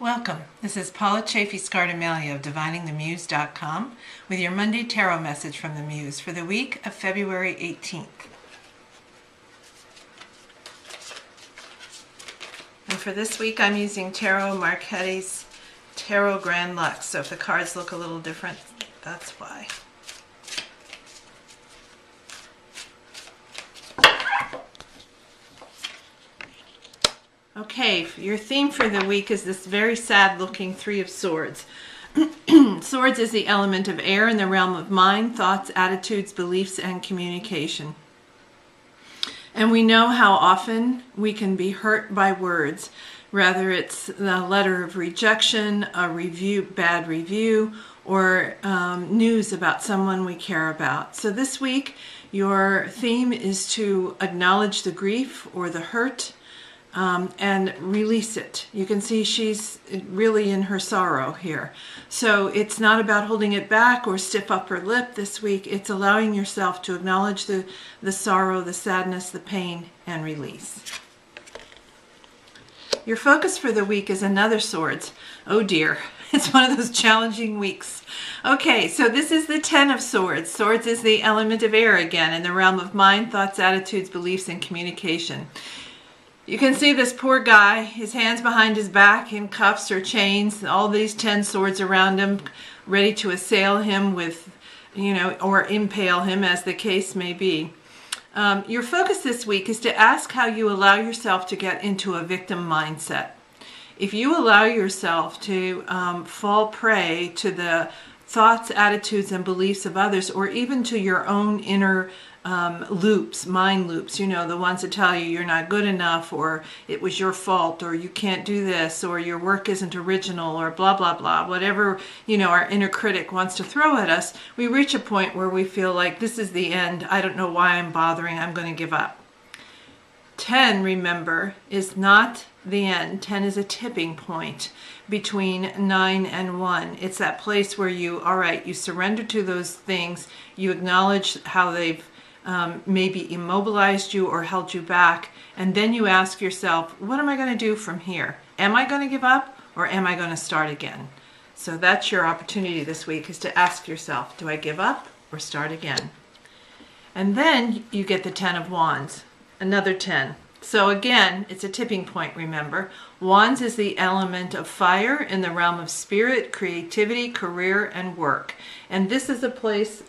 Welcome. This is Paula Chafee-Scardamelia of DiviningTheMuse.com with your Monday Tarot message from the Muse for the week of February 18th. And for this week I'm using Ciro Marchetti's Tarot Grand Luxe. So if the cards look a little different, that's why. Okay, your theme for the week is this very sad-looking Three of Swords. Swords is the element of air in the realm of mind, thoughts, attitudes, beliefs, and communication. And we know how often we can be hurt by words, whether it's the letter of rejection, a bad review, or news about someone we care about. So this week, your theme is to acknowledge the grief or the hurt, and release it. You can see she's really in her sorrow here. So it's not about holding it back or stiff upper lip this week. It's allowing yourself to acknowledge the sorrow, the sadness, the pain, and release. Your focus for the week is another Swords. Oh dear, it's one of those challenging weeks. Okay, so this is the Ten of Swords. Swords is the element of air again in the realm of mind, thoughts, attitudes, beliefs, and communication. You can see this poor guy, his hands behind his back in cuffs or chains, all these 10 swords around him, ready to assail him with, or impale him as the case may be. Your focus this week is to ask how you allow yourself to get into a victim mindset. If you allow yourself to fall prey to the thoughts, attitudes, and beliefs of others, or even to your own inner loops, mind loops, the ones that tell you you're not good enough, or it was your fault, or you can't do this, or your work isn't original, or blah, blah, blah, whatever, our inner critic wants to throw at us, we reach a point where we feel like this is the end. I don't know why I'm bothering. I'm going to give up. 10, remember, is not the end. 10 is a tipping point between 9 and 1. It's that place where you surrender to those things, you acknowledge how they've maybe immobilized you or held you back, and then you ask yourself, what am I going to do from here? Am I going to give up, or am I going to start again? So that's your opportunity this week, is to ask yourself, do I give up or start again? And then you get the 10 of Wands, another 10. So again, it's a tipping point, remember. Wands is the element of fire in the realm of spirit, creativity, career, and work. And this is a place,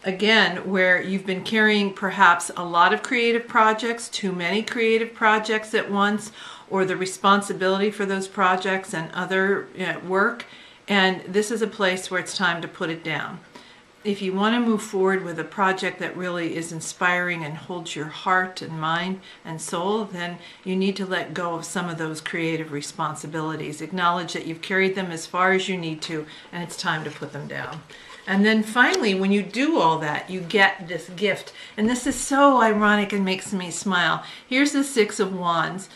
again, where you've been carrying perhaps a lot of creative projects, too many creative projects at once, or the responsibility for those projects and other work. And this is a place where it's time to put it down. If you want to move forward with a project that really is inspiring and holds your heart and mind and soul, then you need to let go of some of those creative responsibilities. Acknowledge that you've carried them as far as you need to, and it's time to put them down. And then finally, when you do all that, you get this gift. And this is so ironic and makes me smile. Here's the 6 of Wands.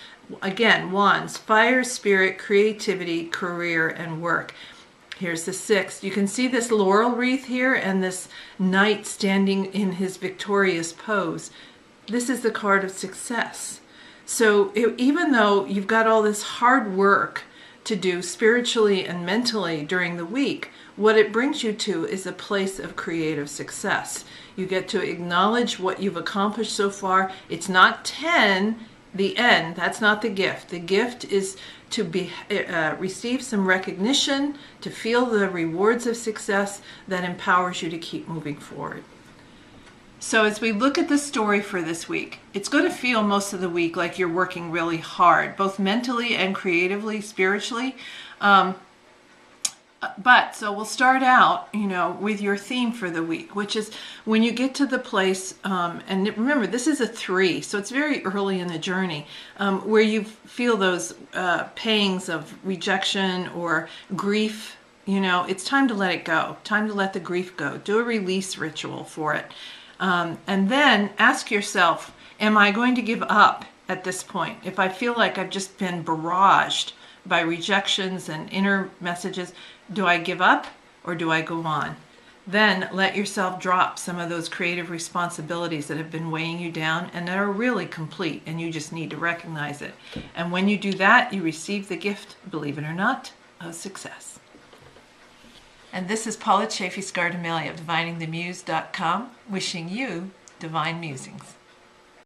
Again, Wands, fire, spirit, creativity, career, and work. Here's the 6. You can see this laurel wreath here and this knight standing in his victorious pose. This is the card of success. So even though you've got all this hard work to do spiritually and mentally during the week, what it brings you to is a place of creative success. You get to acknowledge what you've accomplished so far. It's not 10, the end. That's not the gift. The gift is to receive some recognition, to feel the rewards of success that empowers you to keep moving forward. So as we look at the story for this week, it's going to feel most of the week like you're working really hard, both mentally and creatively, spiritually. So we'll start out, with your theme for the week, which is when you get to the place, and remember, this is a 3, so it's very early in the journey, where you feel those pangs of rejection or grief. It's time to let it go, time to let the grief go. Do a release ritual for it. And then ask yourself, am I going to give up at this point? If I feel like I've just been barraged by rejections and inner messages, do I give up or do I go on? Then let yourself drop some of those creative responsibilities that have been weighing you down and that are really complete, and you just need to recognize it. And when you do that, you receive the gift, believe it or not, of success. And this is Paula Chafee Scardamelli of DiviningTheMuse.com, wishing you divine musings.